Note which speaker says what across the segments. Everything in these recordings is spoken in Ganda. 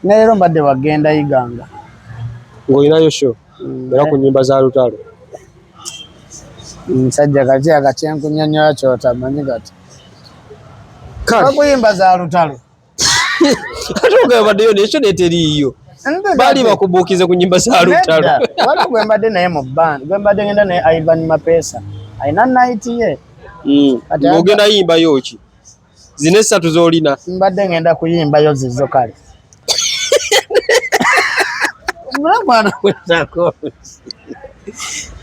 Speaker 1: Nero mbadde wagenda Iganga.
Speaker 2: Ng'olinayo show era ku nnyimba za lutalo.
Speaker 1: Musajja kati akakyenkunyonnyola ky'otamanyi kati. Kakuyimba za lutalo.
Speaker 2: Ate ogambaddeyo n'ekyo neteriiyo. Baali bakubuukize ku nnyimba za lutalo.
Speaker 1: Waliwo gwe mbadde naye mu band, gwe mbadde ngenda naye Ivan Mapesa. Alina night ye.
Speaker 2: Ng'ogenda yimbayo ki? Zino essatu z'olina.
Speaker 1: Mbadde ngenda kuyimbayo zizo kale. Mwana kwetako.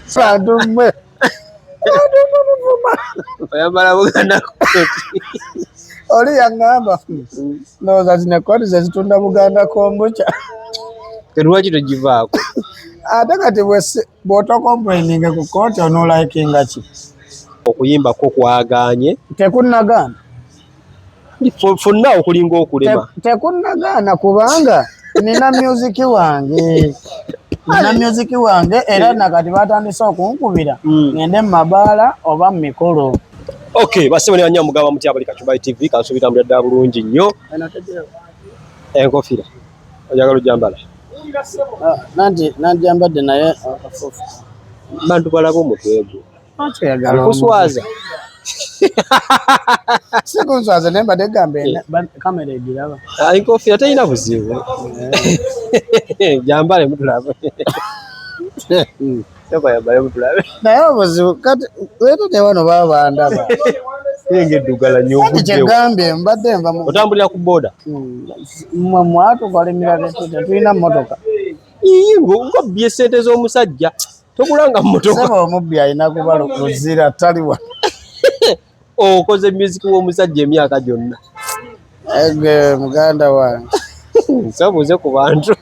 Speaker 1: Sadumwe.
Speaker 2: Oyambala Buganda Court.
Speaker 1: Oli yangamba. Ndowooza zino kooti ze zitunda Buganda kombucha.
Speaker 2: Lwaki togivaako?
Speaker 1: Ate kati bw'otokomplaininga ku kooti onoolaikinga ki?
Speaker 2: Okuyimbako kwagaanye.
Speaker 1: Tekunnagaana.
Speaker 2: Fonna okulinga okulema.
Speaker 1: Tekunnagaana kubanga nina music wange. Nina music wange era nakati batandise okunkubira. Ngende mu mabaala oba mu mikolo.
Speaker 2: Okay, basebo ne bannyo mugamba muti abali Kachumba TV kansuubira mu ddala bulungi nnyo. Enkofira. Oyagala ojambala?
Speaker 1: Najambadde naye akafufu.
Speaker 2: Bantu balaba omutwe gwo. Kuswaza.
Speaker 1: Sikunswaza naye mbadde gambe kamera egiraba.
Speaker 2: Enkofira terina buzibu. Jambale mutulabe.
Speaker 1: Naye obuzibu kati leero ne wano baba bandaba.
Speaker 2: Eddugala nnyo
Speaker 1: obudde. Kyegambye mbadde nva mu.
Speaker 2: Otambulira ku boda?
Speaker 1: Mwatu kwalimira tetulina mmotoka.
Speaker 2: Ng'obbye ssente z'omusajja togulanga mmotoka.
Speaker 1: Saba omubbi alina kuba luzira taliwa.
Speaker 2: Okoze music w'omusajja emyaka gyonna.
Speaker 1: Ege muganda wange.
Speaker 2: Nsabuze ku bantu.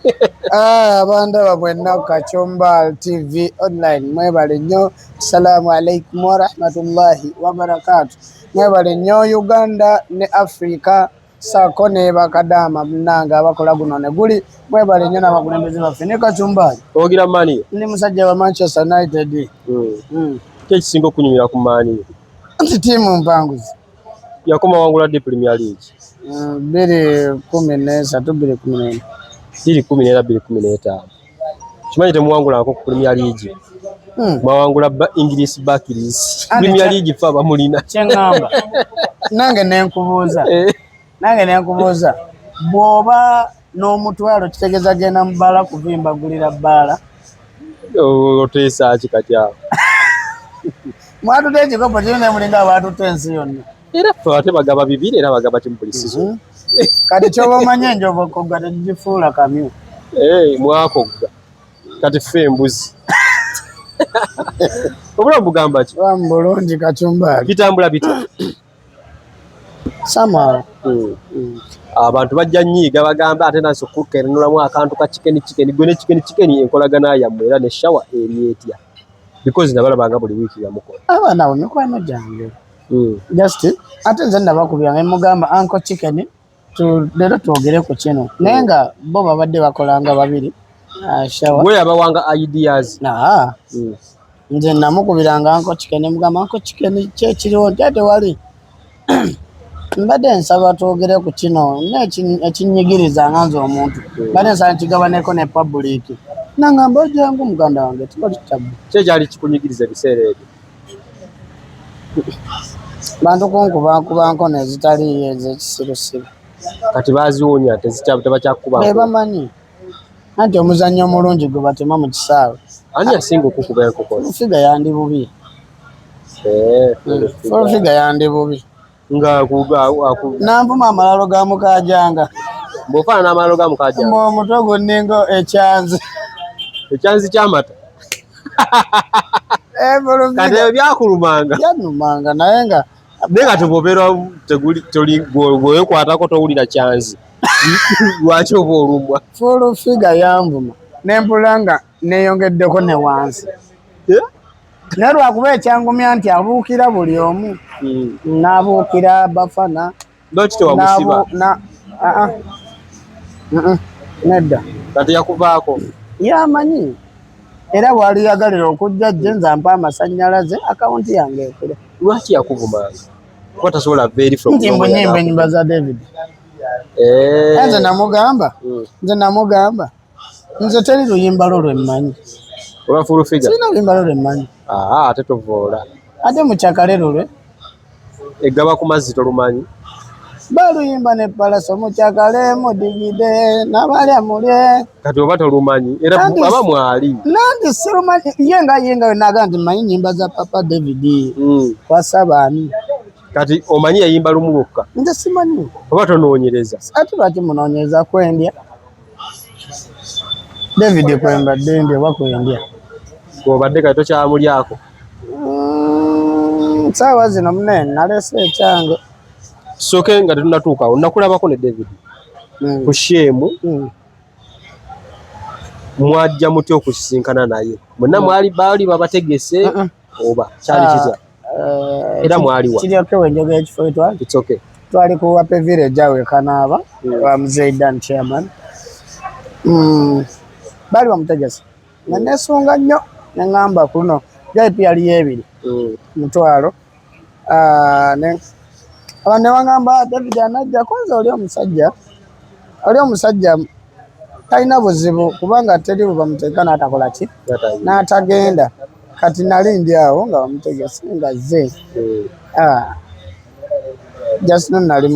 Speaker 1: Abandaba mwenna Kachumba TV online mwebale nnyo. Assalamu alaikum wa rahmatullahi wa barakatuh. Mwebale nnyo Uganda ne Africa saako ne bakadama bannanga abakola guno ne guli. Mwebale nnyo n'abakulembeze baffe ne Kachumba.
Speaker 2: Ogira Mani?
Speaker 1: Ndi musajja wa Manchester United.
Speaker 2: Kiki kisinga okunyumira ku Mani?
Speaker 1: Nti tiimu mpanguzi.
Speaker 2: Yakoma wangula dde Premier League.
Speaker 1: 2013 2014.
Speaker 2: 2014. Kimanyi temuwangulako ku Premier League. Mwawangula English Barclays. Premier League fa bamulina.
Speaker 1: Kyengamba. Nange nenkubuuza. Bw'oba n'omutwalo kitegeeza genda mu bbaala kuvimba gulira bbaala.
Speaker 2: Oteesa ki kati awo?
Speaker 1: Mwatutte ekikopo kirina mulinga abaatutte ensi yonna.
Speaker 2: Era ffe ate bagaba bibiri era bagaba kimu buli season.
Speaker 1: Kati ky'oba omanye enjovu okogga tegifuula kamyu.
Speaker 2: Mwakogga. Kati ffe embuzi. Obulamu bugamba ki?
Speaker 1: Bulamu bulungi Kachumba.
Speaker 2: Bitambula bita?
Speaker 1: Somehow.
Speaker 2: Abantu bajja nnyiiga bagamba ate naso kukenulamu akantu ka chicken gwe ne chicken enkolagana yammwe era ne shawa eri etya. Because nabalabanga buli week ya mukola.
Speaker 1: Abaana bo mikwano gyange. Just ate nze nabakubira mugamba Uncle Chicken leero twogere ku kino naye nga bo babadde bakolanga babiri. Shawa
Speaker 2: gwe abawanga ideas.
Speaker 1: Nze namukubiranga Uncle Chicken mugamba Uncle Chicken kyekiriwo ate wali mbadde nsaba twogere ku kino ekinyigiriza nganze omuntu badde nsaba kigabaneko ne public nangamba ojangu muganda wange tibali kitabu
Speaker 2: kyali kikunyigiriza ebiseera ebyo
Speaker 1: bantu kunkubanko nezitali ez'ekisirusiru
Speaker 2: kati baziwonya tebakyakuba
Speaker 1: bamanyi anti omuzannyo omulungi gwe batema mu kisaawe
Speaker 2: ani asinga okukuba enkoko
Speaker 1: figa yandi bubi figa yandi bubi
Speaker 2: nga
Speaker 1: nampuma amalalo ga mukajanga
Speaker 2: bw'ofaanana amalalo ga mukajanga
Speaker 1: omutwe gunningo ekyanzi
Speaker 2: ky'amata kati ebyo byakulumanga
Speaker 1: naye nga
Speaker 2: tebobeera bwewekwatako towulira kyanzi lwaki oba olumwa
Speaker 1: fulu figa yanvuma nempula nga neyongeddeko ne wansi naye lwakuba ekyangumya nti abuukira buli omu n'abuukira Bafana
Speaker 2: lwaki tewamusiba
Speaker 1: nedda
Speaker 2: kati yakuvaako
Speaker 1: yamanyi era bwali yagalira okujja jje nze ampa amasannyalaze akawunti yange ekule
Speaker 2: lwaki yakuvumanga kuba tasobola very from
Speaker 1: nti mbunyimba ennyimba za David nze namugamba nze teri luyimba lwo lwemmanyi
Speaker 2: oba full figure
Speaker 1: sirina luyimba lwo lwemmanyi
Speaker 2: ate tovoola
Speaker 1: ate mu kyakale lulwe
Speaker 2: eggaba ku mazzi tolumanyi
Speaker 1: baluyimba ne palaso mu kyakale mudigide nabalya mulye
Speaker 2: kati oba tolumanyi era aba mwali
Speaker 1: nanti sirumanyi yenga wenaga nti manyi nyimba za Papa David kwasabaani
Speaker 2: kati omanyi yayimba lumu lwokka
Speaker 1: nze simanyi
Speaker 2: oba tonoonyereza
Speaker 1: ate lwaki munoonyereza kwendya David kwembadde ndya oba kwendya
Speaker 2: obadde kati tokyamulyako
Speaker 1: saawa zino munene nalese ekyange
Speaker 2: soke nga tetunatuukawo nakulabako ne David ku shemu mwajja mutya okusisinkana naye mwenna baali babategese oba kyali kitya era mwaliwa
Speaker 1: kiryokewo enjoga ekifo etwali twali ku Wape Village awo ekanaaba wa Muzaidan chairman baali bamutegese nga nesunga nnyo neŋŋamba kuno VIP yaliyo ebiri mutwalo abantu ne baŋŋamba David anajja konza oli omusajja talina buzibu kubanga teri bwe bamuteeka n'atakola ki n'atagenda kati nali ndi awo nga bamutegese nga zze jasino nali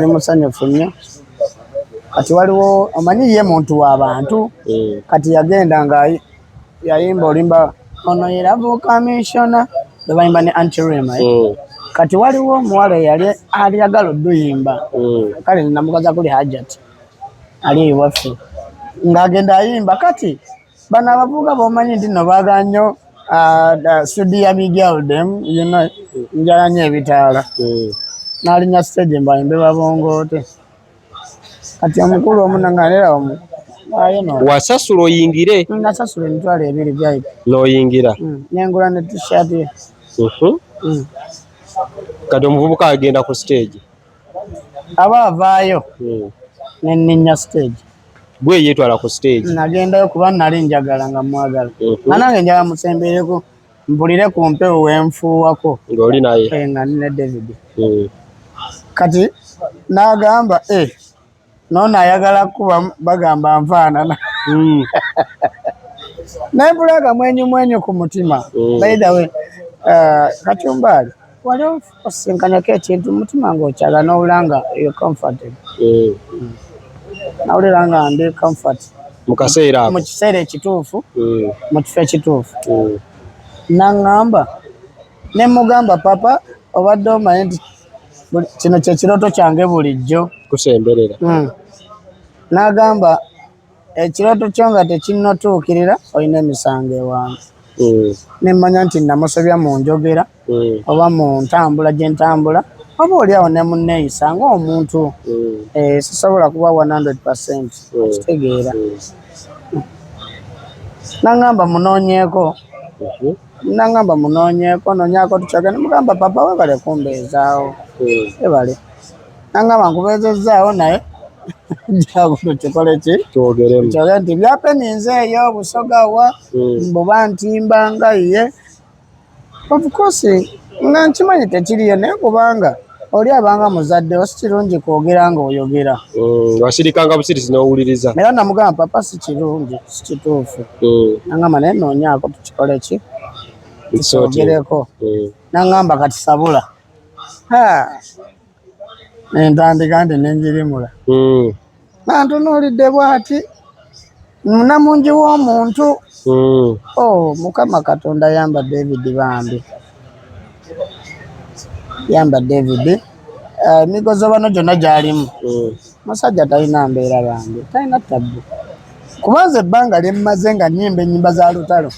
Speaker 1: musanyufu nnyo kati waliwo omanyi ye muntu w'abantu kati yagenda nga yayimba olimba ono yeravu kamishona bebayimba ne Antirema kati waliwo omuwala yali aliyagala oduyimba kale namukaza kuli Hajat ali ewaffe ng'agenda ayimba kati bano abavubuka bomanyi nti no baagala nnyo studio Miguel dem njala nnyo ebitaala n'alinya stage mbayimbe babongoote kati omukulu omunanganera
Speaker 2: wasasula oyingire
Speaker 1: nasasula emitwalo 2 VIP
Speaker 2: n'oyingira
Speaker 1: nengula ne t-shirt ye
Speaker 2: kati omuvubuka agenda ku stage
Speaker 1: aba avaayo nenninya stage
Speaker 2: gwe yeetwala ku stage
Speaker 1: nagendayo kuba nali njagala nga mwagala nga nange njala musembereku mpulire ku mpewo wenfuuwako
Speaker 2: ng'oli naye
Speaker 1: nga nine David kati n'agamba noono ayagala kuba bagamba nfaanana nempulaka mwenyu ku mutima by the way Kachumbali wali osinkanyako ekintu mutima ng'okyala n'owulanga yo comfortable nawulira nga ndi comfort
Speaker 2: mu kaseera
Speaker 1: mu kiseera ekituufu mu kifo ekituufu naŋŋamba ne mugamba papa obadde omanyi nti kino kye kirooto kyange bulijjo
Speaker 2: kusemberera
Speaker 1: n'agamba ekirooto kyo nga tekinnotuukirira olina emisango ewange nemmanya nti namusobya mu njogera oba mu ntambula gye ntambula oba oliawo ne munneeyisa ng'omuntu sisobola kuba 100% okitegeera naŋŋamba munoonyeeko noonyako tukyoge nemugamba papa webale kumbeezaawo webale naŋŋamba nkubeezezzaawo naye jaguno kikole ki kyoge nti byapeninze eyo busogawa mbuba ntimba nga ye of course nga nkimanyi tekiriyo naye kubanga oli abanga muzaddewo si kirungi kwogera nga oyogera
Speaker 2: wasirikanga busirisi n'owuliriza
Speaker 1: era namugamba papa si kirungi si kituufu naŋŋamba naye noonyaako tukikole ki tukyogereko naŋŋamba kati sabula nentandika nti nenjirimula nantunuulidde bw'ati munamungi w'omuntu Mukama Katonda yamba David bambi yamba David emigozo bano gyonna gy'alimu musajja talina mbeera bambi talina tabbu kubanza ebbanga lyemmaze nga nnyimba ennyimba za lutalo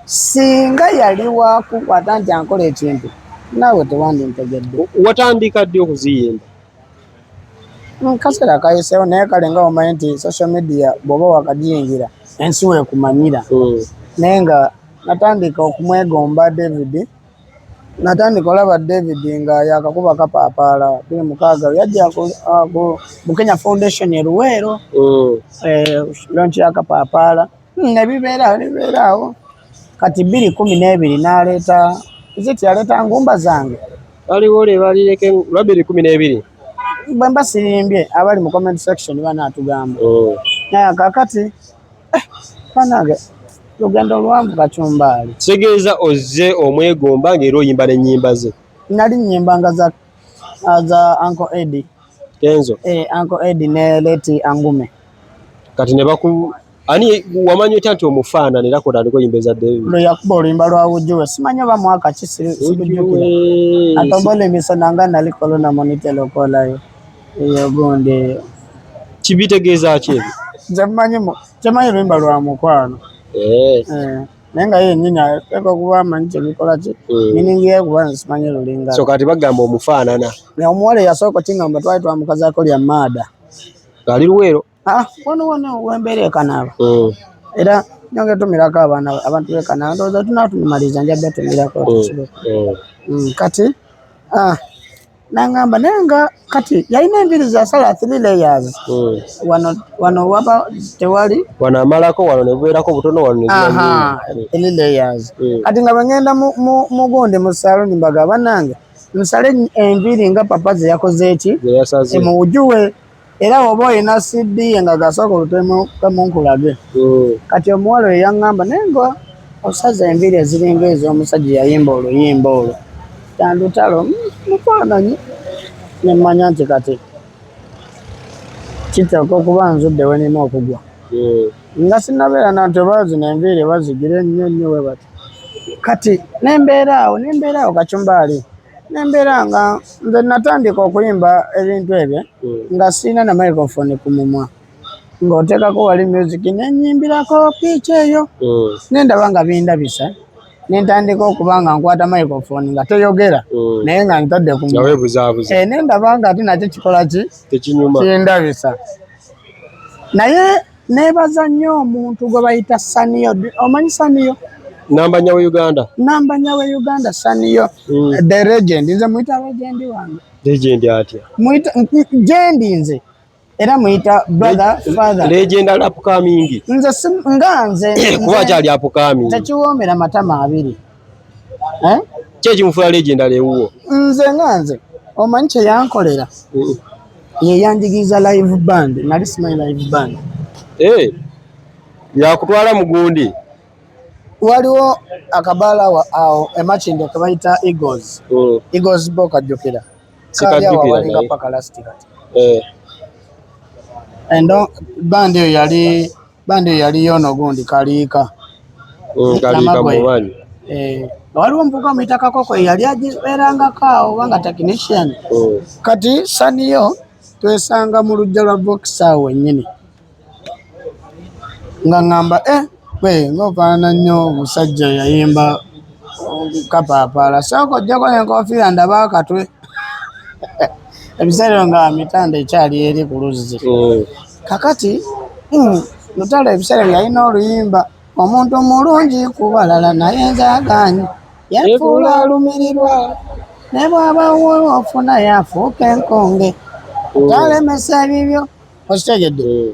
Speaker 1: singa yali wakukwata nti ankola ekintu naawe tewandintegedde
Speaker 2: watandika ddi okuziyimba
Speaker 1: kaseera kayiseewo naye kale nga omanyi nti social media bw'oba wakagiyingira ensi weekumanyira naye nga natandika okumwegomba David natandika olaba David nga yakakuba kapaapaala 26 yajja mu Kenya Foundation e Luweero launch ya kapaapaala ne bibeeraawo kati 2012 n'aleeta ziti yaleeta ngumba zange
Speaker 2: aliwo lebalireke lwa 2012
Speaker 1: bamba sirimbye abali mu comment section banatugamba naye kakati banage lugendo luwanvu Kachumbali.
Speaker 2: Kitegeeza ozze omwegomba ng'era oyimba n'ennyimba ze.
Speaker 1: Nali nyimbanga za Uncle Eddie.
Speaker 2: Kenzo.
Speaker 1: Uncle Eddie ne Leti Angume.
Speaker 2: Kati ne baku ani wamanyi otya nti omufaanana era kotandika oyimba eza David.
Speaker 1: Lwe yakuba oluyimba lwa Bujuwe simanyi oba mwaka ki sibujjukira. Atombola emisana nga nali Corona Monitor lokolayo. Eyo gundi.
Speaker 2: Kibitegeeza ki ebyo?
Speaker 1: Nze temanyi oluyimba lwa mukwano. Naye nga yennyini ateeka okuba amanyi kyebikola ki miningi ye kuba nsimanyi lulinga.
Speaker 2: So kati bagamba omufaanana.
Speaker 1: Omuwala eyasooka kingamba twali twamukazaako lya maada.
Speaker 2: Ali Luweero?
Speaker 1: Wano wembeera ekanaaba. Era nyonge tumirako abantu b'ekanaaba ndowooza tunaatumaliza njadde tumirako. Kati nangamba naye nga kati yalina enviiri zasala 3 layers. Wano waba tewali.
Speaker 2: Wano amalako wano ne bubeerako butono wano ne
Speaker 1: 3 layers. Kati nga bangenda mu gundi mu saloni mbaga bannange nsale enviiri nga papa ze yakoze eki mu Bujuwe era oba olina CD nga gasooka olutemu kamunkulage. Kati omuwala oyo yaŋŋamba naye nga osaza enviiri eziringa ez'omusajja yayimba oluyimba olwo tandutalo mufaananyi ne mmanya nti kati kiteeka okuba nzudde we nina okugwa. Nga sinnabeera nti oba zino enviiri bazigire nnyo we bati. Kati nembeera awo Kachumbali nembeera nga nze natandika okuyimba ebintu ebyo nga sirina na microphone ku mumwa ng'oteekako wali music nenyimbirako piici eyo nendaba nga bindabisa nentandika okuba nga nkwata microphone nga teyogera naye nga ntadde ku mumwa nendaba nga ate nakyo kikola ki kindabisa. Naye neebaza nnyo omuntu gwe bayita Saniyo. Omanyi Saniyo?
Speaker 2: Namba nyawe Uganda Saniyo. The legend. Nze muyita legend wange. Legend atya?
Speaker 1: Jendi nze. Era muyita brother father.
Speaker 2: Legend ali upcoming.
Speaker 1: Nze
Speaker 2: kuba kyali upcoming.
Speaker 1: Tekiwoomera matama abiri.
Speaker 2: Kyeki legend alewuwo.
Speaker 1: Nze omanyi kye yankolera. Ye yanjigiriza live band. Nali simanyi live band.
Speaker 2: Yakutwala mu gundi.
Speaker 1: Waliwo akabaala awo emakinde ke bayita Eagles. Eagles bo kajjukira. Kali awo walinga paka lastic kati. Endo band eyo yali yono gundi Kaliika.
Speaker 2: Kaliika mubanyi.
Speaker 1: Waliwo mpuka muyita Kakoko yali agibeerangako awo banga technician. Kati Saniyo twesanga mu lujja lwa box awo wennyini. Nga ngamba ng'ofaanana nnyo omusajja yayimba kapaapala sooka ojjako n'enkofiira ndaba akatwe. Ebiseera nga mitanda ekyali eri ku luzzi. Kakati Lutalo ebiseera yalina oluyimba omuntu omulungi ku balala naye nzaagaanyi yafuula alumirirwa ne bw'abawo ofuna yafuuka enkonge talemesa ebibyo. Okitegedde?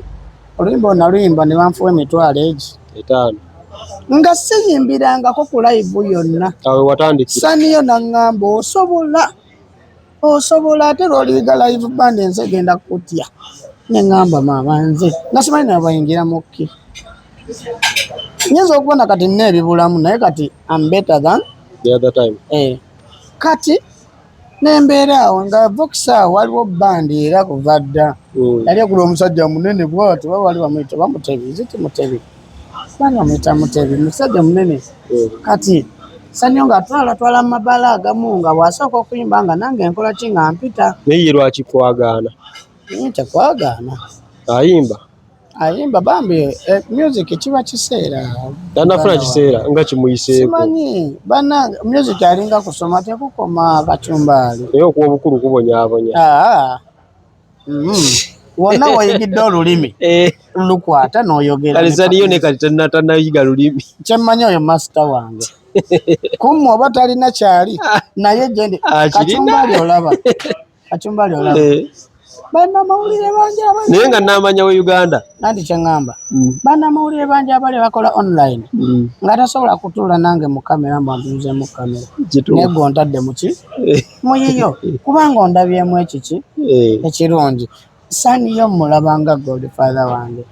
Speaker 1: Oluyimba naluyimba ne banfuwa emitwalo egi
Speaker 2: 5
Speaker 1: nga siyimbirangako ku live yonna.
Speaker 2: Awe watandikira.
Speaker 1: Saniyo naŋŋamba osobola ate lw'oliyiga live band enze genda kutya. Ne ŋŋamba maama nze nga simanyi nabayingira mu ki. Nyinza okubona kati nina ebibulamu naye kati I'm better than
Speaker 2: the other time.
Speaker 1: Kati nembeera awo nga Vox awo waliwo band era kuva dda. Yali ekula omusajja munene bw'ati bali bamuyita Bamutebi. Ziti Mutebi. Bana bamuyita Mutebi. Musajja munene. Kati Saniyo nga twala mu mabaala agamu nga bw'asooka okuyimba nga nange enkola ki nga mpita.
Speaker 2: Naye lwaki kwagaana?
Speaker 1: Tekwagaana. Ayimba bambi music kiba kiseera.
Speaker 2: Tanafuna kiseera nga kimuyiseeko.
Speaker 1: Simanyi bannange music alinga kusoma tekukoma Kachumbali.
Speaker 2: Naye okuwa obukulu kubonyaabonya.
Speaker 1: Wonna wayigidde olulimi lukwata n'oyogera.
Speaker 2: Kale Saniyo ne kati tannayiga lulimi.
Speaker 1: Kyemmanyi oyo master wange. Kumwe oba talina kyali naye jendi Kachumbali olaba. bannamawulire bangi abali
Speaker 2: naye nga namanya we Uganda
Speaker 1: nanti kyeŋŋamba bannamawulire bangi abali bakola online nga tasobola kutuula nange mu kamera mbwantunuze mu kamera naye gontadde muki muyiyo kubanga ondabyemu ekiki ekirungi saniyo mulabanga godfather wange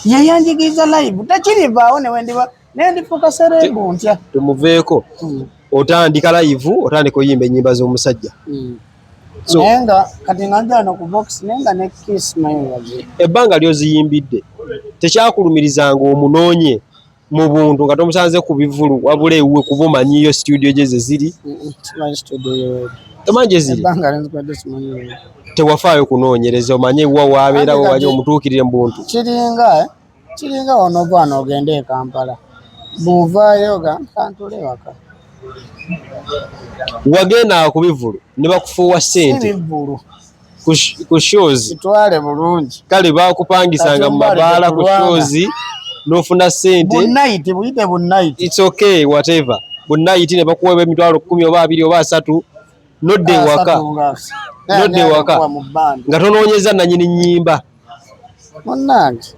Speaker 1: yeyanjigiriza live tekirivaawo naye ndifuuka serebu ntya
Speaker 2: tumuveeko otandika live otandika oyimba ennyimba z'omusajja
Speaker 1: naye nga kati nga njano ku box naye nga ne kiss mayiwaze
Speaker 2: ebbanga lyoziyimbidde tekyakulumirizanga omunoonye mu buntu nga tomusanze ku bivulu wabula ewuwe kuba omanyiyo studio gye ze ziri tomanyi gye ziri tewafaayo kunoonyereza omanye wa waabeerawo wali omutuukirire mu buntu
Speaker 1: kiringa onovaana ogende e Kampala bw'ovaayo kantule waka
Speaker 2: wagenda ku bivulu ne bakufuuwa ssente ku shows
Speaker 1: kitwale bulungi
Speaker 2: kale baakupangisanga mu mabaala ku shows n'ofuna ssente
Speaker 1: bunaiti buyite bunaiti
Speaker 2: it's okay whatever bunaiti ne bakuwa emitwalo 10 oba 2 oba 3 nodde waka nga tonoonyeza nanyini nnyimba
Speaker 1: munnange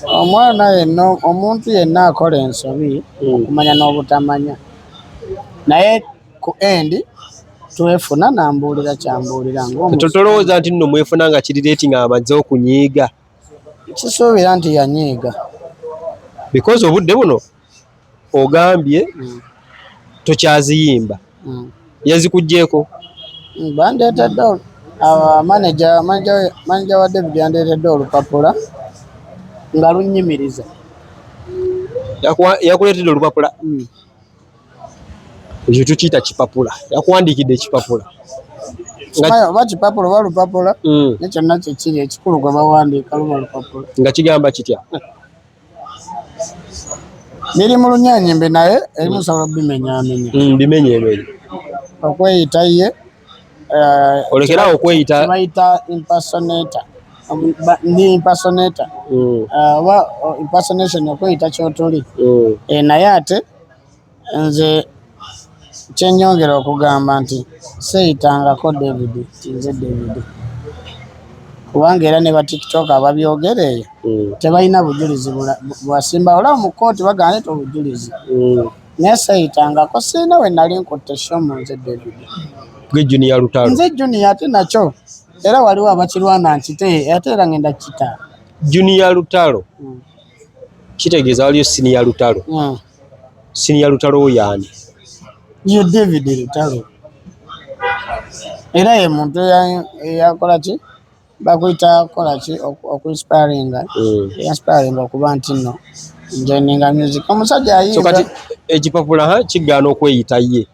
Speaker 1: omwana yenna omuntu yenna akola ensobi okumanya n'obutamanya naye ku endi twefuna nambuulira kyambuulira
Speaker 2: tolowooza nti nno mwefuna nga kirireeti nga amaze okunyiiga
Speaker 1: kisuubira nti yanyiiga
Speaker 2: because obudde buno ogambye tokyaziyimba yazikugyeko
Speaker 1: bandeetedde manager wa David yandeetedde olupapula nga lunyimiriza
Speaker 2: yakuleetedde olupapula ekyo tukiyita kipapula yakuwandiikidde ekipapula
Speaker 1: oba kipapula oba lupapula ne kyonna kyekiri ekikulu gwe bawandiika luba lupapula
Speaker 2: nga kigamba kitya
Speaker 1: biri mu lunyanyimbi naye erimu sobola bimenyaamenya
Speaker 2: bimenyeemenye
Speaker 1: okweyita ye
Speaker 2: olekerawo okweyita
Speaker 1: bayita impersonator ndi impersonator oba impersonation okweyita kyotuli naye ate nze kyenyongera okugamba nti seyitangako David nze David kubanga era ne ba TikTok ababyogera eyo tebalina bujulizi bwasimba olaba mu kooti bagamba nti obujulizi naye seyitangako sirina we nali nkutte shomu nze David
Speaker 2: gwe Junior Lutalo
Speaker 1: nze Junior ate nakyo era waliwo abakirwana nkite ate era ngenda kita
Speaker 2: Junior Lutalo kitegeeza waliyo Senior Lutalo Senior Lutalo yaani
Speaker 1: you David Lutalo era ye muntu yakola ki bakuyita kola ki okuinspiringa inspiringa okuba nti nno njoininga music omusajja ayimba
Speaker 2: kati ekipapula kigaana okweyita ye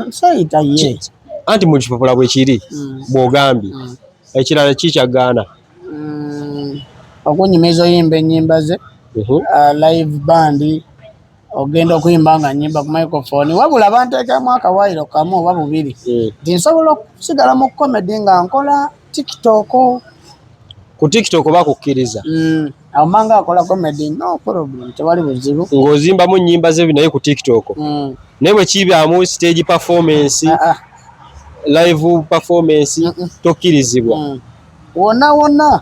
Speaker 1: sayita ye
Speaker 2: anti mu kipapula bwe kiri bw'ogambye ekirala kikyagaana
Speaker 1: okunyumiza oyimba ennyimba ze live band ogenda okuyimba nga nnyimba ku microphone wabula banteekamu akawaayiro kamu oba bubiri nti nsobola okusigala mu comedy nga nkola TikTok
Speaker 2: ku TikTok bakukkiriza
Speaker 1: awo manga akola comedy no problem tewali buzibu
Speaker 2: ng'ozimbamu nnyimba ze naye ku TikTok naye bwe kibyamu stage performance live performance tokkirizibwa
Speaker 1: wonna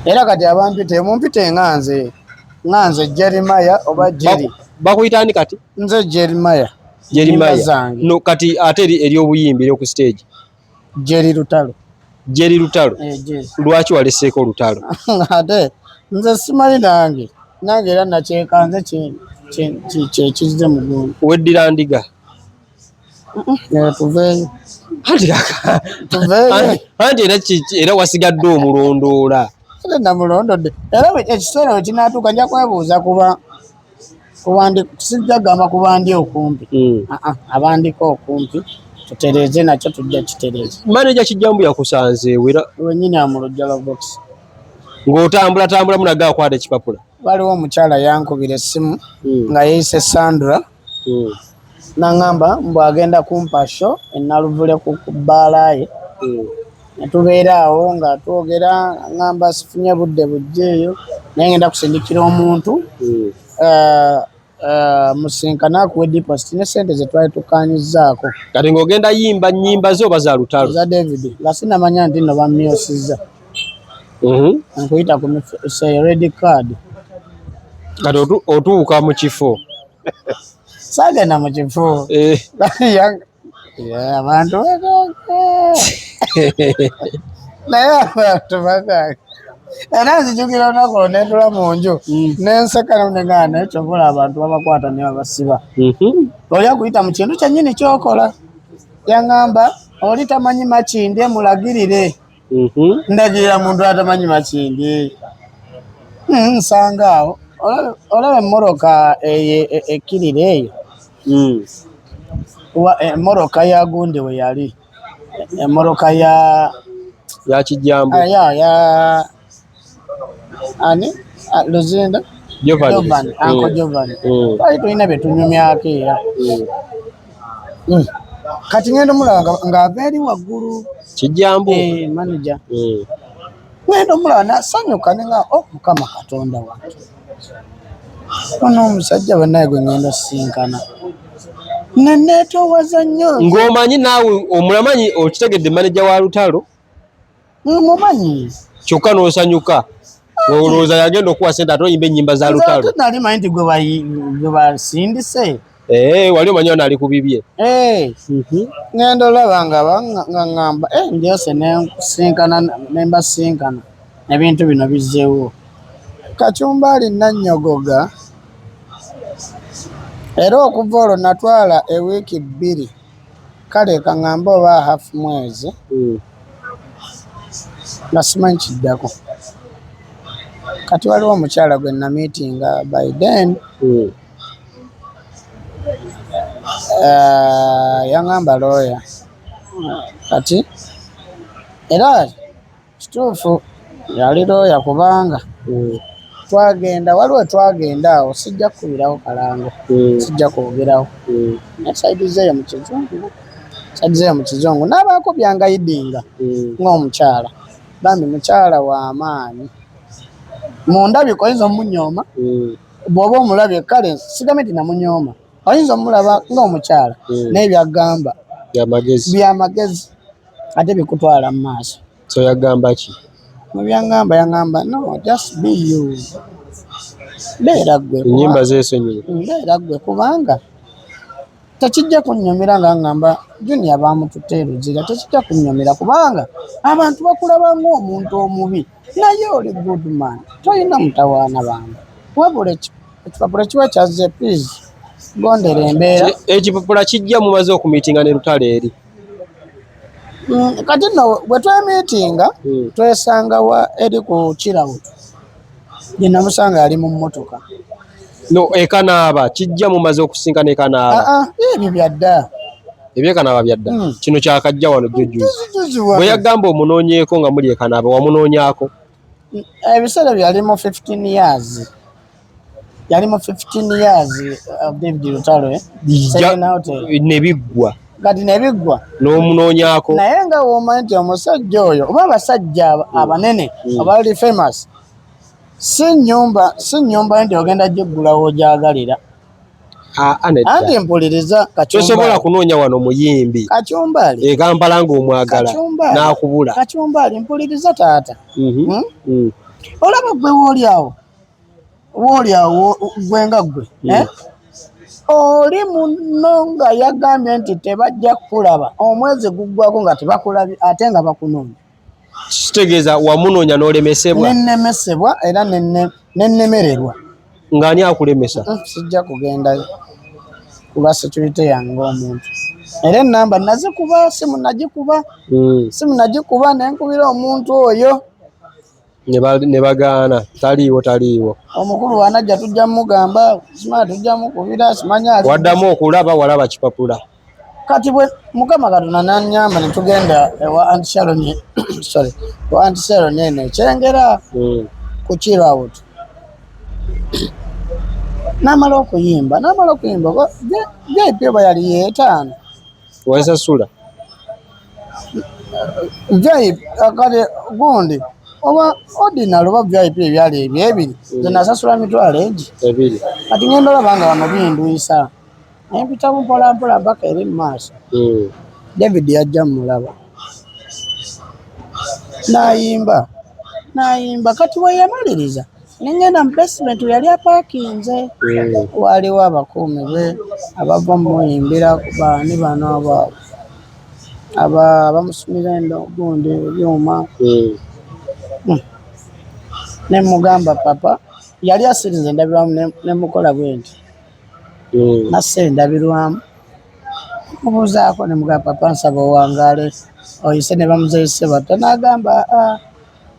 Speaker 1: era kati abantu temumpite nganze Jeremiah oba Jerry
Speaker 2: bakuyitani kati
Speaker 1: nze Jeremiah
Speaker 2: no kati ate eri obuyimbi ku stage
Speaker 1: Jerry Lutalo
Speaker 2: lwaki waleseeko Lutalo
Speaker 1: ate nze simanyi nange era nakyekanze kyekize mu gundu
Speaker 2: weddira ndiga
Speaker 1: tuveeyo
Speaker 2: anti era wasigadde omulondoola
Speaker 1: namulondodde era ekiseera we kinaatuuka nja kwebuuza sijja gamba kubandi okumpi abandika okumpi tutereeze nakyo tujja kitereeza
Speaker 2: maneja kijjambu yakusanzeewo era
Speaker 1: wenyini amulojja lwa box
Speaker 2: ng'otambulatambula munaga akwata ekipapula
Speaker 1: waliwo omukyala yankubira essimu nga yeyise Sandra naŋŋamba mbu agenda kumpa show enaluvule ku bbaala ye netubeera awo nga twogera ŋŋamba sifunye budde bujjeeyo naye ngenda kusindikira omuntu musinkana akuwe deposit ne sente ze twali tukanyizaako
Speaker 2: kati ng'ogenda yimba nnyimba zo oba za lutalo
Speaker 1: za David nga sinamanya nti nno bamyosiza nkuyita ku red card
Speaker 2: kati otuuka mu kifo
Speaker 1: saagenda mu kifo abantu naye abantu bagage era nzijukira olunaku olwo nendula mu nju nenseka nengaa naye kyobola abantu babakwata ne babasiba oli akuyita mu kintu kyennyini kyokola yaŋŋamba oli tamanyi makindi mulagirire ndagirira muntu atamanyi makindi nsanga awo olaba emmoroka ekkirira eyo emmoroka ya gundi we yali emmoroka ya
Speaker 2: kijambo
Speaker 1: ani Luzinda Jovan Uncle Jovan twali tulina bye tunyumyako era kati ngenda omulaba ng'ava eri waggulu
Speaker 2: kijambo
Speaker 1: manager ngenda omulaba nasanyuka nenga Mukama Katonda wange ono omusajja bannaye gwe ngenda osinkana nenetowaza nnyo
Speaker 2: ng'omanyi naawe omulamanyi okitegedde manager wa lutalo
Speaker 1: mumanyi
Speaker 2: kyokka n'osanyuka olowooza yagenda okuwa sente ate oyimba ennyimba za lutalo
Speaker 1: nali manyi nti gwe basindise
Speaker 2: wali omanyi ono ali ku bibye
Speaker 1: ngenda olaba nga baŋŋamba ndyose nensinkana nembasinkana ebintu bino bizzeewo Kacumbali Nannyogoga era okuva olwo natwala ewiiki 2 kale kaŋŋamba oba hafu mwezi nga simanyi kiddako kati waliwo omukyala gwe namiitinga by then yaŋŋamba lawyer kati era kituufu yali lawyer kubanga twagenda waliwo twagenda awo sijja kukubirawo kalango sijja kwogerawo nasaidizeeyo mu kizungu n'abaako byangayidinga ng'omukyala bambi mukyala w'amaanyi mundabiko oyinza omunyooma bw'oba omulabye kale sigambe nti namunyooma oyinza omulaba ng'omukyala naye byagamba byamagezi ate bikutwala mu maaso
Speaker 2: so yagamba ki
Speaker 1: yaŋŋamba no just be you beera ggwe
Speaker 2: ennyimba zeesonyiwe
Speaker 1: beera ggwe kubanga tekijja kunnyumira nga ŋŋamba Junior bamututte eruzira tekijja kunnyumira kubanga abantu bakulaba ng'omuntu omubi naye oli good man tolina mutawaana bantu wabula ekipapula kiba kyazze please gondera embeera
Speaker 2: ekipapula kijja mumaze okumiitinga ne lutalo eri
Speaker 1: kati nno bwe twemiitinga twesangawa eri ku kirawutu gye namusanga yali mu mmotoka
Speaker 2: no ekanaaba kijja mumaze okusinkana ekanaaba
Speaker 1: ebyo byadda
Speaker 2: ebyekanaaba byadda kino kyakajja wano jjojuzi bwe yagamba omunoonyeeko nga muli ekanaaba wamunoonyaako
Speaker 1: ebiseera byali mu 15 years yali mu 15 years of David Lutalo
Speaker 2: ne biggwa
Speaker 1: kati ne biggwa
Speaker 2: n'omunoonyaako
Speaker 1: naye nga womanyi nti omusajja oyo oba abasajja abanene abali famous si nnyumba nti ogenda gyeggulawo gyagalira anti mpuliriza
Speaker 2: tosobola kunoonya wano muyimbi
Speaker 1: Kacumbali
Speaker 2: Kampala ng'omwagala n'akubula
Speaker 1: Kacumbali mpuliriza taata olaba gwe woolyawo gwenga gwe oli muno nga yagambye nti tebajja kulaba omwezi guggwako nga tebakulabye ate nga bakunoonya
Speaker 2: kitegeeza wamunoonya n'olemesebwa
Speaker 1: nennemesebwa era nennemererwa
Speaker 2: ng'ani akulemesa
Speaker 1: sijja kugendayo kuba security yange omuntu era enamba nazikuba simu nagikuba nenkubira omuntu oyo
Speaker 2: ne bagaana taliiwo
Speaker 1: omukulu wanajja tujja mugamba simanya tujja mukubira simanya
Speaker 2: waddamu okulaba walaba kipapula
Speaker 1: kati bwe Mukama Katonda n'annyamba ne tugenda ewa Aunty Sharon wa Aunty Sharon eno ekyengera ku kirawutu n'amala okuyimba VIP oba yali yeetaano
Speaker 2: wasasula
Speaker 1: VIP kale gundi oba ordinary oba VIP ebyali ebyo ebiri nze nasasula mitwalo egi
Speaker 2: ebiri
Speaker 1: kati ngenda olaba nga wano bindwisa naye mpita mpolampola mpaka eri mu maaso. David yajja mulaba n'ayimba kati we yamaliriza nengenda mu basement yali apaakinze waliwo abakuumi be abava mumuyimbira baani bano abamusumira gundi ebyuma nemugamba papa yali asirinze endabirwamu nemukola bwenti nasse endabirwamu mubuuzaako nemugamba papa nsaba owangaale oyise ne bamuzeyise batta n'agamba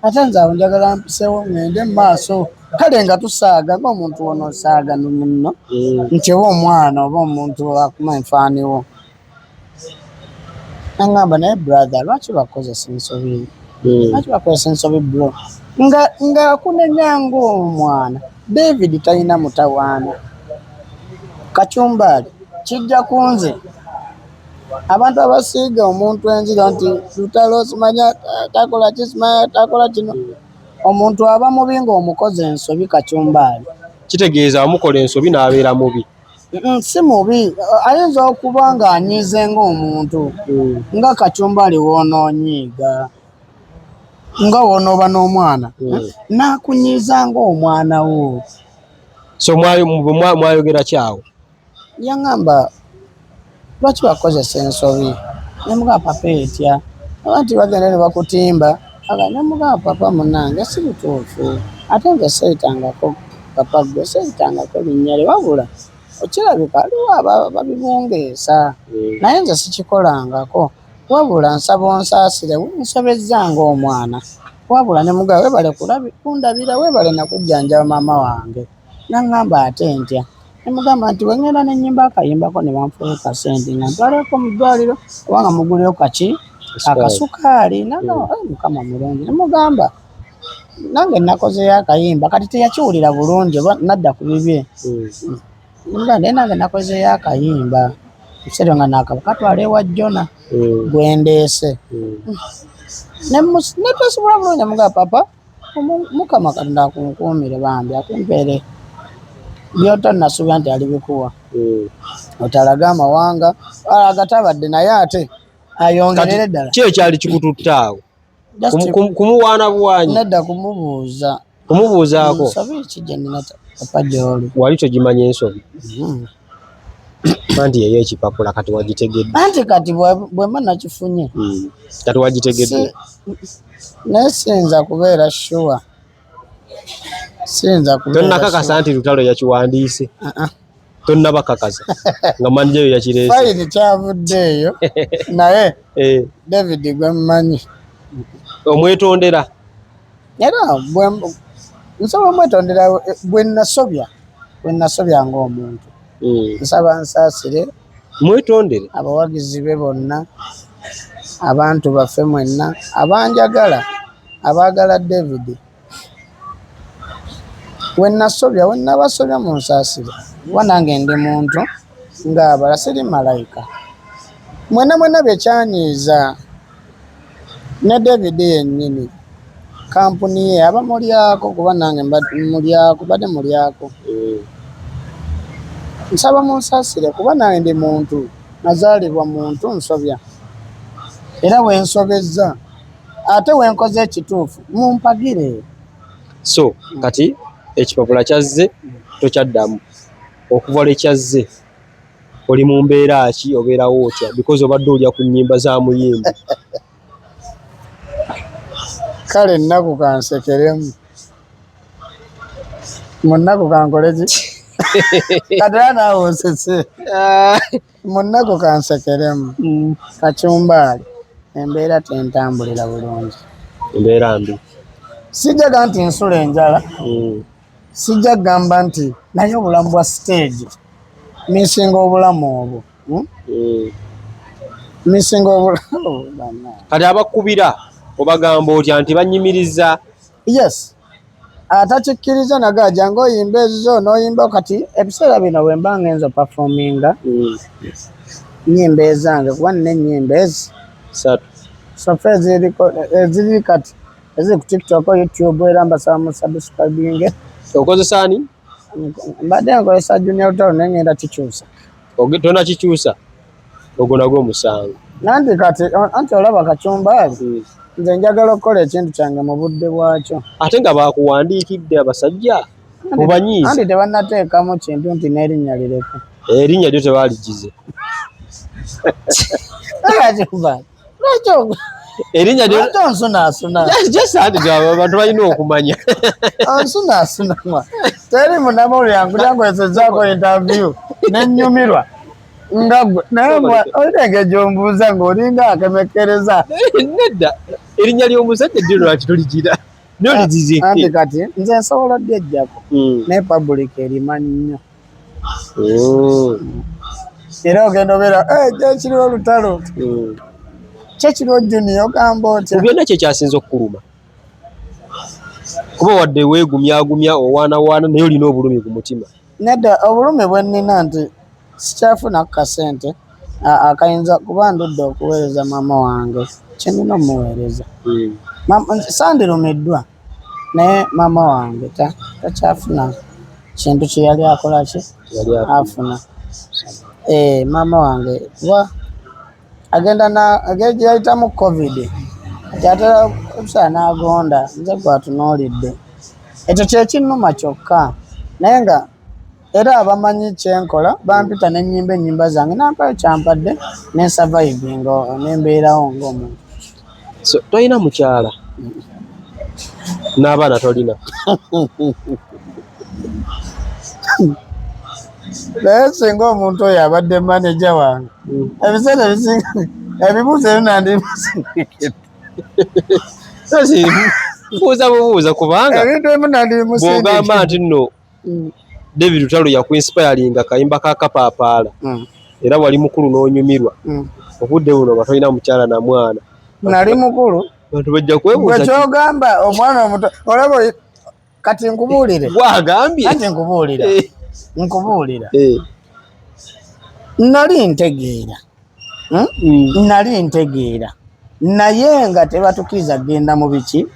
Speaker 1: ate nze awo njagala mpisewo ngende mu maaso kale nga tusaaga ng'omuntu wona osaaga muno nti oba omwana oba omuntu akuma enfaaniwo nangamba naye brother lwaki bakozesa ensobi lwaki bakozesa ensobi bro nga kunenya ng'omwana David talina mutawaana Kachumbali kijja kunze abantu abasiiga omuntu enzira nti lutalo simanya takola kisimanya takola kino omuntu aba mubi ng'omukozi ensobi Kachumbali
Speaker 2: kitegeeza amukola ensobi n'abeera mubi
Speaker 1: si mubi ayinza okuba ng'anyiize ng'omuntu nga Kachumbali woonoonyiiga nga wonooba n'omwana n'akunyiiza ng'omwana wo
Speaker 2: so mwayogera kyawo
Speaker 1: yaŋŋamba lwaki bakozesa ensobi nemugamba papa etya abantu bagenda ne bakutimba nemugamba papa munange si bituufu ate nze seyitangako papa gwe seyitangako linnya lye wabula okirabika aliwo babibungeesa naye nze sikikolangako wabula nsaba onsaasire nsobezza ng'omwana wabula nemugamba webale kundabira webale nakujjanjaba maama wange naŋŋamba ate ntya nemugamba nti wengenda nenyimba akayimbako ne banfuuka sente nga ntwaleko mu ddwaliro kubanga muguleo kaki akasukaali mukama mulungi nemugamba nange nakozeyo akayimba kati teyakiwulira bulungi oba nadda ku bibye nemugamba naye nange nakozeyo akayimba ekiseera nga nakaba katwala ewa Jona gwendeese netwesobola bulungi nemugamba papa mukama katonda akunkuumire bambi akumpeere byoto nasuubira nti alibikuwa otalaga amawanga agatabadde naye ate ayongerere ddala
Speaker 2: ki ekyali kikututte awo kumuwaana buwaanyi
Speaker 1: nedda
Speaker 2: kumubuuzaako
Speaker 1: nsobi ki gye nina papa gy'oli
Speaker 2: wali togimanya ensobi anti yeyo ekipapula kati wagitegedde
Speaker 1: anti kati bwemba nakifunye
Speaker 2: kati wagitegedde
Speaker 1: naye siyinza kubeera sure
Speaker 2: tonnakakasa nti lutalo yakiwandiise tonnabakakasa nga manjeyo yakireese
Speaker 1: fayini kyavuddeeyo naye David gwe mmanyi
Speaker 2: omwetondera
Speaker 1: era nsobola omwetondera bwe nasobya ng'omuntu nsaba nsaasire
Speaker 2: mwetondere
Speaker 1: abawagizi be bonna abantu baffe mwenna abanjagala abaagala David wennabasobya mu nsaasire kuba nange ndi muntu ng'abala siri malayika mwenna byekyanyiiza ne David yennyini kampuni ye aba mulyako kuba nange badde mulyako nsaba mu nsaasire kuba nange ndi muntu nazaalibwa muntu nsobya era wensobezza ate wenkoze ekituufu mumpagire
Speaker 2: so kati ekipapula kyazze tokyaddamu okuva lwekyazze oli mu mbeera ki obeerawo otya because obadde olya ku nnyimba za muyimbi
Speaker 1: kale ennaku kansekeremu mu nnaku kankoleki katera naawe osese mu nnaku kansekeremu Kachumbali embeera tentambulira bulungi
Speaker 2: embeera mbi
Speaker 1: sijjaga nti nsula enjala sijja gamba nti naye obulamu bwa stage misinga obulamu obwo misinga obulamu
Speaker 2: kati abakubira obagamba otya nti banyimiriza
Speaker 1: yes atakikkiriza nagaja ng'oyimba ezizo n'oyimba kati ebiseera bino bwe mba ngenza performinga nnyimba ezange kuba nina ennyimba ezi
Speaker 2: satu
Speaker 1: sofe eziri kati ezi ku TikTok, YouTube era mbasaba mu subscribing.
Speaker 2: Okozesa ani?
Speaker 1: Mbadde nkozesa Junior Lutalo naye ngenda kikyusa.
Speaker 2: Tona kikyusa ogwo nagwo omusango.
Speaker 1: Nanti kati anti olaba Kacumbali nze njagala okukola ekintu kyange mu budde bwakyo.
Speaker 2: Ate nga bakuwandiikidde abasajja mubanyiiza.
Speaker 1: Anti tebannateekamu kintu nti n'erinnya lireko.
Speaker 2: Erinnya lyo tebaaligize.
Speaker 1: Kacumbali lwaki
Speaker 2: Erinnya lyo
Speaker 1: onsunaasuna?
Speaker 2: just anti abantu balina okumanya.
Speaker 1: Onsunaasuna mwa. Teri munamawulire yankulyangwesezaako interview nennyumirwa. Nga gwe naye olenge gy'ombuuza ng'olinga akemekereza.
Speaker 2: Nedda erinnya ly'omusajja ddino lwaki toligira nolizize.
Speaker 1: Anti kati nze nsobola ddi ejjako naye public erimanyi nnyo. Era ogenda obeera kyekiriwo Lutalo kyekiriwo Junior ogamba otya.
Speaker 2: Byonna kyekyasinza okukuluma kuba wadde weegumyagumya owaanawaana naye olina obulumi ku mutima.
Speaker 1: Nedda obulumi bwe nnina nti sikyafuna ku kasente akayinza kuba ndudde okuweereza maama wange kyenina omuweereza. Sandirumiddwa naye maama wange takyafuna kintu kye yali akola ki afuna. Maama wange agenda yayitamu COVID kati atera okusaa n'agonda nze gwatunuulidde. Ekyo kyekinnuma kyokka naye nga era abamanyi kyenkola bampita n'ennyimba ennyimba zange nampayo kyampadde ne surviving nembeerawo ng'omuntu.
Speaker 2: So tolina mukyala n'abaana tolina?
Speaker 1: Naye singa omuntu oyo abadde manager wange ebiseera ebisinga ebibuuzo ebyo nandimusindikira.
Speaker 2: Buuza kubanga
Speaker 1: ebintu ebimu nandimusindikira.
Speaker 2: Bw'ogamba nti nno David Lutalo yakuinspiringa kayimba ka Kapaapaala era wali mukulu n'onyumirwa obudde buno nga tolina mukyala na mwana.
Speaker 1: Nali mukulu
Speaker 2: bantu bajja kwebuuza
Speaker 1: gwe kyogamba omwana omuto olaba kati nkubuulire
Speaker 2: gwagambye
Speaker 1: anti nkubuulira nali ntegeera naye nga tebatukiriza genda mu biki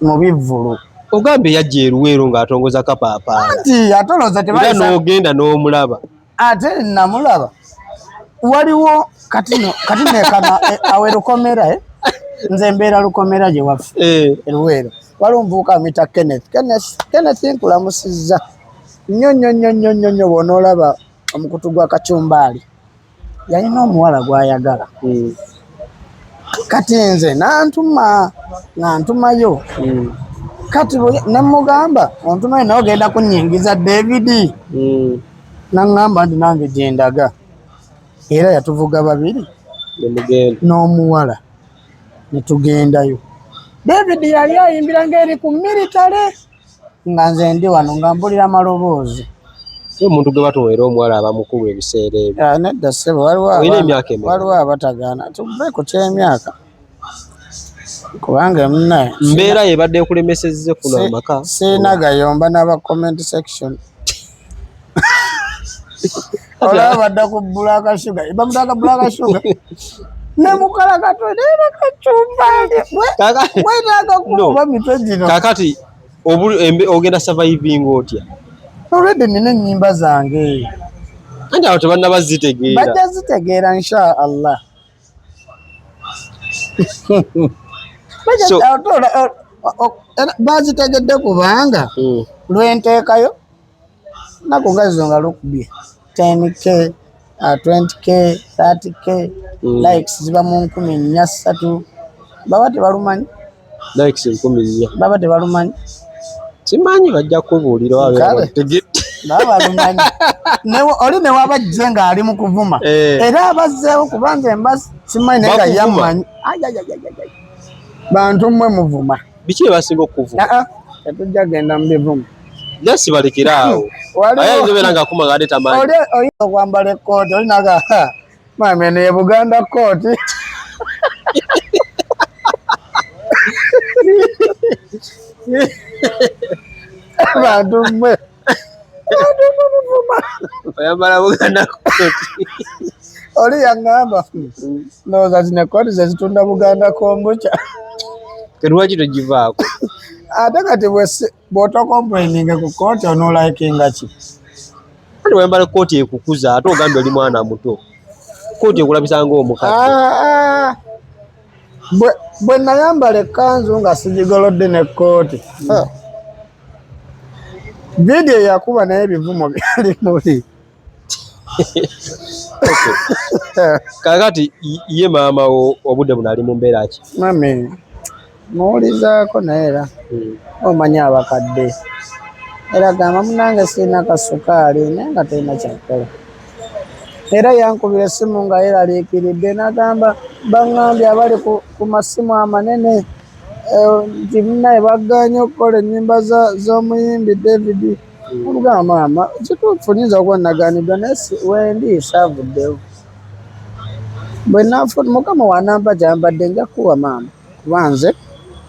Speaker 1: mu bivvulu.
Speaker 2: Ogambye yajja eruweero ng'atongoza Kapaapaala
Speaker 1: anti atoloza
Speaker 2: era n'ogenda n'omulaba.
Speaker 1: Ate namulaba waliwo kati nekana awe Lukomera nze mbeera Lukomera gye waffe eruweero waliwo omuvubuka amuyita Kenneth nkulamusizza nnyo bw'onoolaba omukutu gwa Kacumbali yalina omuwala gw'ayagala. Kati nze nantumayo kati nemugamba ontumayo nawe ogenda kunnyingiza David naŋŋamba nti nange gyendaga era yatuvuga babiri n'omuwala netugendayo. David yali ayimbira ng'eri ku militale nga nze ndi wano nga mpulira amaloboozi.
Speaker 2: Omuntu gwe batuweera omuwala abamukulu ebiseera ebyo.
Speaker 1: Nedda ssebo waliwo abatagaana tuve ku ky'emyaka kubanga munnaye
Speaker 2: mbeera yebadde ekulemesezze kuno amaka
Speaker 1: siina gayomba n'aba comment section. Olaba badda ku Black Sugar bamutaka Black Sugar nemukalakato naye Kacumbali wetaaga kuba mitwe gino.
Speaker 2: Kakati ogenda surviving otya?
Speaker 1: Already nina ennyimba zange
Speaker 2: anti awo tebanna zitegeera.
Speaker 1: Bajja zitegeera insha Allah. Bazitegedde kubanga lwenteekayo nako gazo nga lukubye 10k 20k 30k likes ziba mu 1300 baba tebalumanyi
Speaker 2: likes 1400
Speaker 1: baba tebalumanyi
Speaker 2: simanyi bajja kubuulira
Speaker 1: baba lumanyi oli ne wabajje nga ali mu kuvuma era abazzeewo kubanga embasi simanyi naye nga yammanyi bantu mmwe muvuma
Speaker 2: biki bye basinga okuvuma
Speaker 1: tetujja genda mu bivuma
Speaker 2: jasi balekera awo ayinza obeera nga akuma nga tamanyi
Speaker 1: oyinza okwambala ekkooti olinaga mami eno ye Buganda kooti bantu mmwe muvuma
Speaker 2: oyambala Buganda kooti
Speaker 1: oli yaŋŋamba ndowooza zino ekkooti ze zitunda Buganda kombucha
Speaker 2: Lwaki togivaako?
Speaker 1: Ate kati bw'oto complaining ku kooti onolikinga ki?
Speaker 2: Kati wembala kooti ekukuza ate ogambye oli mwana muto. Kooti ekulabisa ng'omukadde.
Speaker 1: Bwe nayambala ekkanzu nga sigigolodde ne kooti. Vidiyo yakuba naye ebivumo byali muli.
Speaker 2: Kakati ye maama wo obudde buno ali mu mbeera ki?
Speaker 1: Mami muwulizaako naye era omanyi abakadde era gamba munange sirina kasukaali naye nga talina kyakola. Era yankubira essimu nga yeraliikiridde n'agamba baŋŋambye abali ku masimu amanene nti munnaye baganye okukola ennyimba z'omuyimbi David. Olugamba maama kituufu nyinza okuba nagaaniddwa naye wendi saavuddewo. Bwe nafuna Mukama wanampa gyambadde nja kuwa maama kuba nze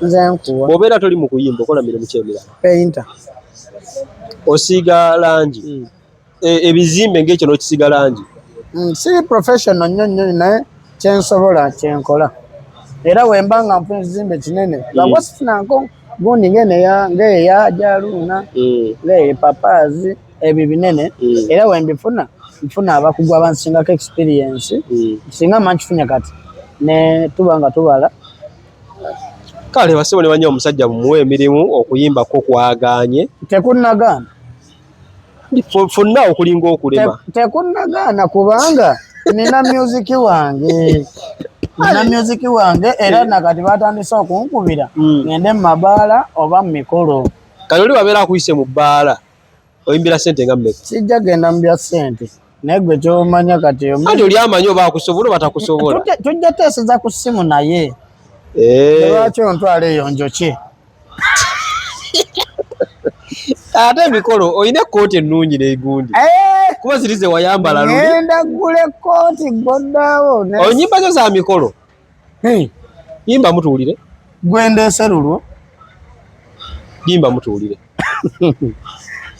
Speaker 1: nkuwa.
Speaker 2: Bw'obeera toli mu kuyimba okola mirimu ki emirala?
Speaker 1: Painter.
Speaker 2: Osiiga langi. Ebizimbe ng'ekyo n'okisiiga langi.
Speaker 1: Si professional nnyo naye kyensobola kyenkola. Era wemba nga nfuna ekizimbe kinene lwabwa sifunanko gundi ng'eya Jaluuna ng'eya Papaazi ebyo binene. Era wembifuna nfuna abakugu abansingako experience singa manyi kifunye kati ne tuba nga tubala.
Speaker 2: Kale basebo ne banya omusajja mumuwe emirimu okuyimbako kwagaanye.
Speaker 1: Tekunnagaana.
Speaker 2: Fonna okulinga okulema.
Speaker 1: Tekunnagaana kubanga nina music wange. Era nakati batandise okunkubira ngende mu mabaala oba mu mikolo.
Speaker 2: Kale oli wabeera akuyise mu bbaala oyimbira ssente nga mmeka?
Speaker 1: Sijja genda mu bya ssente naye gwe kyomanya kati
Speaker 2: kati oli amanyi oba akusobola oba takusobola.
Speaker 1: Tujja teeseza ku ssimu naye. Lwaki ontwala eyo njoki?
Speaker 2: Ate emikolo olina ekkooti ennungi n'egundi kuba ziri ze wayambala luli.
Speaker 1: Ngenda ggula ekkooti ggoddaawo.
Speaker 2: Onyimba zo za mikolo? Yimba mutuwulire.
Speaker 1: Gwendeese lulwo.
Speaker 2: Yimba mutuwulire.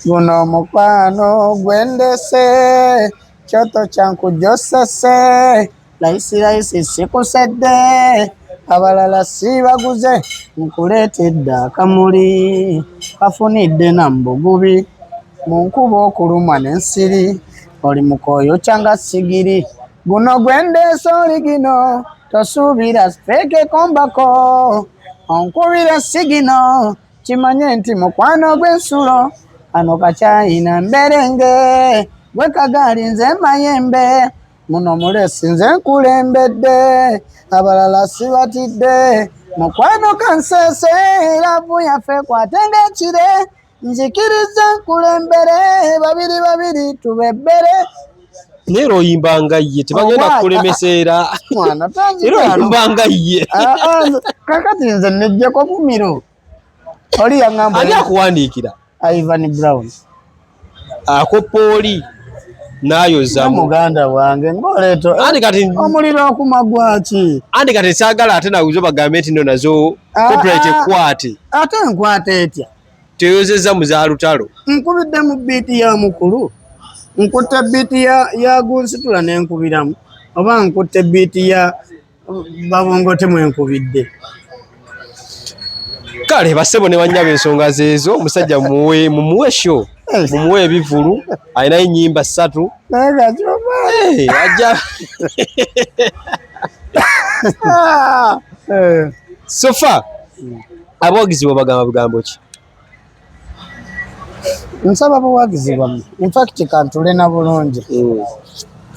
Speaker 1: Guno mukwano gwendeese kyoto kyankujosese layisi sikusedde abalala sibaguze nkuleetedde akamuli kafunidde na mbugubi mu nkuba okulumwa n'ensiri oli mukooyo kyanga sigiri guno gwendeese oli gino tosuubira feeke kombako onkubira sigino kimanye nti mukwano gw'ensulo ano kakyayina mberenge gwe kagaali nze mayembe muno mulesi nze nkulembedde abalala sibatidde mukwano kanseese lavu yaffe kwatenga ekire nzikiriza nkulembere babiri tubebbere.
Speaker 2: Naye era oyimbanga ye tebagenda kukulemeseera. Era oyimbanga ye.
Speaker 1: Kakati nze nejjeko bumiro. Oli yaŋŋamba.
Speaker 2: Ani akuwandiikira?
Speaker 1: Ivan Brown.
Speaker 2: Akopooli n'ayozamu.
Speaker 1: Muganda wange ng'oleeto omuliro okumagwaki.
Speaker 2: Andi kati saagala ate nawuzo bagambe nti nno nazo copyright ekwate.
Speaker 1: Ate nkwate etya?
Speaker 2: Toyozezza mu za lutalo.
Speaker 1: Nkubidde mu biiti ya mukulu. Nkutte biiti ya gunsitula n'enkubiramu. Oba nkutte biiti ya babongote mwenkubidde.
Speaker 2: Kale basebo ne bannyaba ensonga zeezo omusajja mumuwe show. Mumuwe ebivulu alinayo ennyimba 3 ajja sofa abawagizi bagamba bigambo ki?
Speaker 1: Nsaba buwagizi bwammwe in fact kantulena bulungi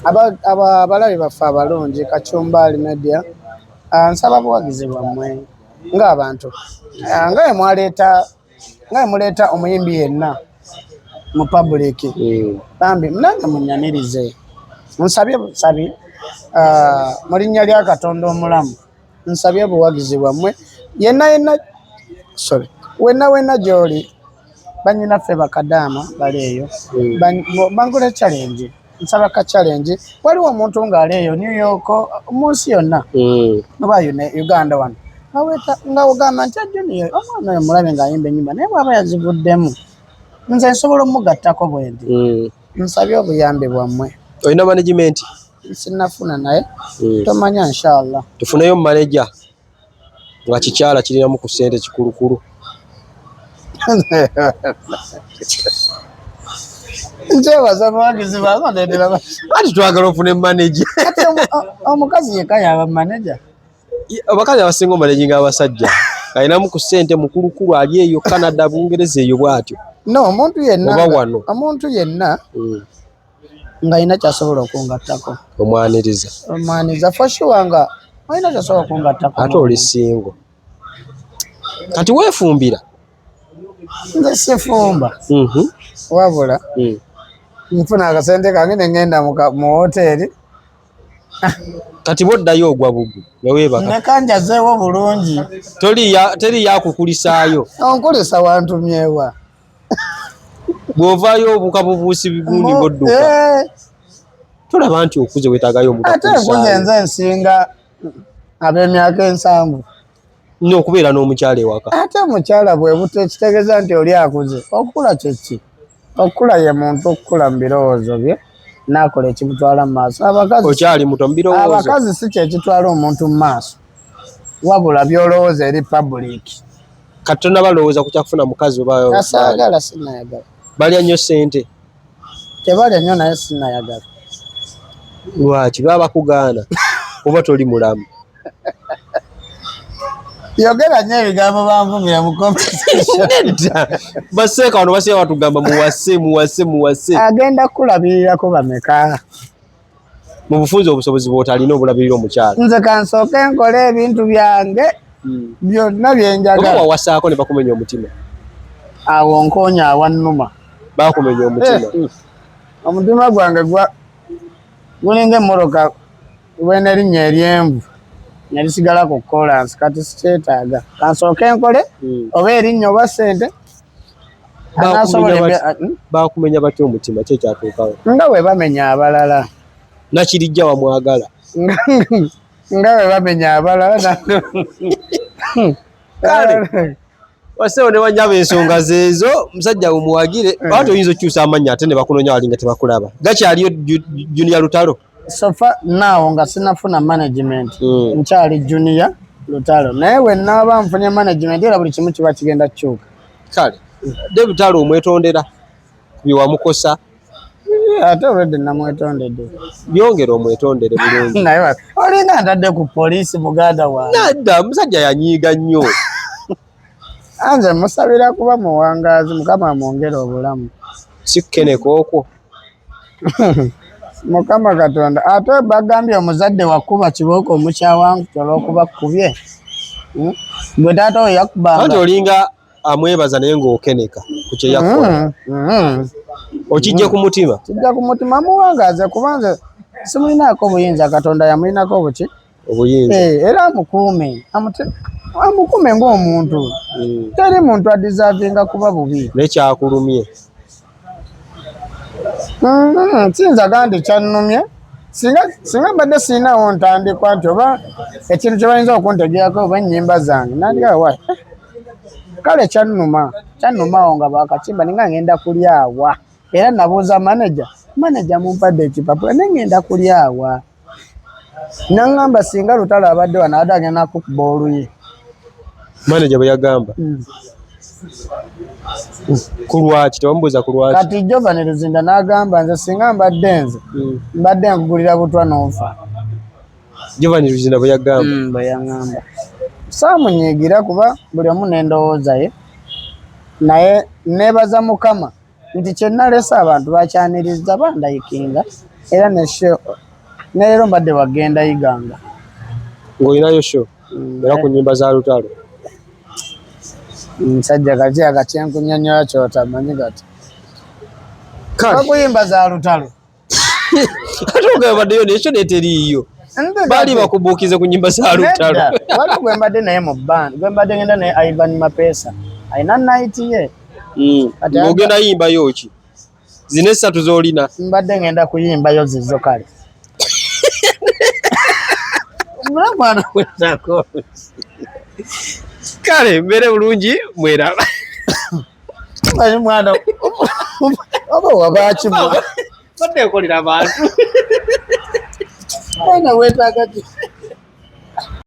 Speaker 1: abalabi baffe abalungi Kachumbali Media nsaba buwagizi bwammwe ng'abantu nga muleeta omuyimbi yenna mu public bambi munange munyanirize nsabye busabi mu linnya lya Katonda omulamu nsabye buwagizi bwammwe wenna gy'oli bannyinaffe bakadaama bali eyo bangule challenge nsaba ka challenge waliwo omuntu ng'ali eyo New York mu nsi yonna oba Uganda wano nga ogamba nti ajjoniyo omwana oyo mulabe ng'ayimba ennyimba naye bw'aba yazivuddemu nze nsobola omugattako bwe ndi nsabye obuyambi bwammwe.
Speaker 2: Olina management?
Speaker 1: Sinnafuna naye tomanya inshallah
Speaker 2: tufuneyo manager. nga kikyala kirinamu ku ssente kikulukulu.
Speaker 1: Nkyebaza abawagizi bange ndetera
Speaker 2: Ati twagala ofune manager.
Speaker 1: omukazi yekka yaba manager.
Speaker 2: Abakazi abasinga omanejinga abasajja alinamu ku ssente mukulukulu ali eyo Canada Bungereza eyo bwatyo.
Speaker 1: No, omuntu yenna
Speaker 2: Oba wano.
Speaker 1: omuntu yenna nga alina kyasobola okungattako. Omwaniriza for sure nga alina kyasobola okungattako.
Speaker 2: Ate oli singo. Kati weefumbira.
Speaker 1: Nze sifumba. Wabula nfuna akasente kange ne ngenda mu hoteri.
Speaker 2: Kati boddayo ogwa bugu ne weebaka.
Speaker 1: Ne kanjazeewo bulungi.
Speaker 2: Teri yakukulisaayo.
Speaker 1: Onkulisa wantumyewa.
Speaker 2: Bw'ovaayo obuka bubuusi bigundi bodduka. Tolaba nti okuze weetaagayo omutakulisaayo.
Speaker 1: Ate nkuze nze nsinga ab'emyaka 7.
Speaker 2: Okubeera n'omukyala ewaka.
Speaker 1: Ate omukyala bwe buto kitegeeza nti oli akuze. Okukula kyeki? Okukula ye muntu okukula mu birowoozo bye n'akola ekimutwala mu maaso.
Speaker 2: Okyali muto mu birowoozo.
Speaker 1: Abakazi si kyekitwala omuntu mu maaso, wabula byolowooza eri public.
Speaker 2: Kati tonnabalowooza ku kyakufuna mukazi oba
Speaker 1: asaagala sinayagala.
Speaker 2: Balya nnyo ssente.
Speaker 1: Tebalya nnyo naye sinayagala.
Speaker 2: Lwaki baba bakugaana oba toli mulamu?
Speaker 1: Yogera nnyo ebigambo banvumira mu competition.
Speaker 2: Baseeka wano basinga batugamba muwase.
Speaker 1: Agenda kulabirirako bameka?
Speaker 2: Mu bufunze obusobozi bw'otalina obulabirira omukyala.
Speaker 1: Nze kansooke nkole ebintu byange byonna bye njagala.
Speaker 2: Oba wawasaako ne bakumenya omutima?
Speaker 1: Awo nkoonya awannuma.
Speaker 2: Baakumenya omutima?
Speaker 1: Omutima gwange gulinga emmoroka bw'enerinnya eryenvu ne lisigala ku kolansi, kati sikyetaaga. Kansooke nkole oba erinnya oba ssente.
Speaker 2: Baakumenya batya omutima kye kyatuukawo?
Speaker 1: Nga bwe bamenya abalala.
Speaker 2: Nakirijja wamwagala?
Speaker 1: Nga bwe bamenya abalala.
Speaker 2: Kale waseewo ne wanyaba ensonga zeezo musajja bumuwagire. Ate oyinza okyusa amannya ate ne bakunonya wali nga tebakulaba. Gakyaliyo Junior Lutalo?
Speaker 1: So far now nga sinafuna management. Nkyali Junior Lutalo. Naye we nnaaba nfunye management era buli kimu kiba kigenda kukyuka.
Speaker 2: Kale David Lutalo omwetondera ku bye wamukosa?
Speaker 1: Ate already namwetondedde.
Speaker 2: Byongera omwetondere bulungi.
Speaker 1: Naye olinga ntadde ku poliisi muganda wange.
Speaker 2: Nadda musajja yanyiiga nnyo.
Speaker 1: Anze musabira kuba muwangaazi, Mukama amwongere obulamu.
Speaker 2: Sikkeneko okwo.
Speaker 1: Mukama Katonda. Ate bagambye omuzadde wakuba kibooko omukyawangu olw'okuba kubye. Gwe taata we yakubanga.
Speaker 2: Anti olinga amwebaza naye ng'okeneka ku kye yakola. Okijje ku mutima?
Speaker 1: Kijja ku mutima muwangaaze kuba nze simulinaako obuyinza, Katonda yamulinako obuki?
Speaker 2: Obuyinza.
Speaker 1: Era amukuume. Amukuume ng'omuntu. Teri muntu adizavinga kuba bubi.
Speaker 2: Nekyakulumye?
Speaker 1: Kiyinza gandi kyannumye. Singa mbadde siinawo ntandikwa nti oba ekintu kye bayinza okuntegeerako oba ennyimba zange nandika wa. Kale kyannumawo nga bakakimba ninga ngenda kulyawa. Era nabuuza manager mumpadde ekipapula naye ngenda kulyawa. Naŋŋamba singa Lutalo abadde wano ate agenda kukuba oluyi.
Speaker 2: Manager bwe yagamba? Ku lwaki? Tebamubuuza ku lwaki?
Speaker 1: Kati Jovan Luzinda n'agamba nze singa mbadde nkugulira butwa n'ofa.
Speaker 2: Jovan Luzinda bwe yagamba?
Speaker 1: Bwe yaŋŋamba. Saamunyiigira kuba buli omu n'endowooza ye. Naye neebaza Mukama nti kye nalese abantu bakyaniriza bandayikinga era neero mbadde wagenda yiganga.
Speaker 2: Ng'olinayo show era ku nnyimba za Lutalo?
Speaker 1: Musajja kati akakyenkunyonnyola kyotamanyi kati. Bakuyimba za Lutalo.
Speaker 2: Ate ogambaddeyo nekyo neteriiyo. Baali bakubuukize ku nnyimba za Lutalo.
Speaker 1: Waliwo gwe mbadde naye mu band, gwe mbadde ngenda naye Ivan Mapesa. Alina night ye.
Speaker 2: Ng'ogenda yimbayo ki? Zino essatu z'olina?
Speaker 1: Mbadde ngenda kuyimbayo zizo kale. Mwana kwetako.
Speaker 2: Kale mbere bulungi mweraba.
Speaker 1: Bali mwana oba wabaakimu.
Speaker 2: Badde nkolera abantu.
Speaker 1: Mwana wetaaga ki?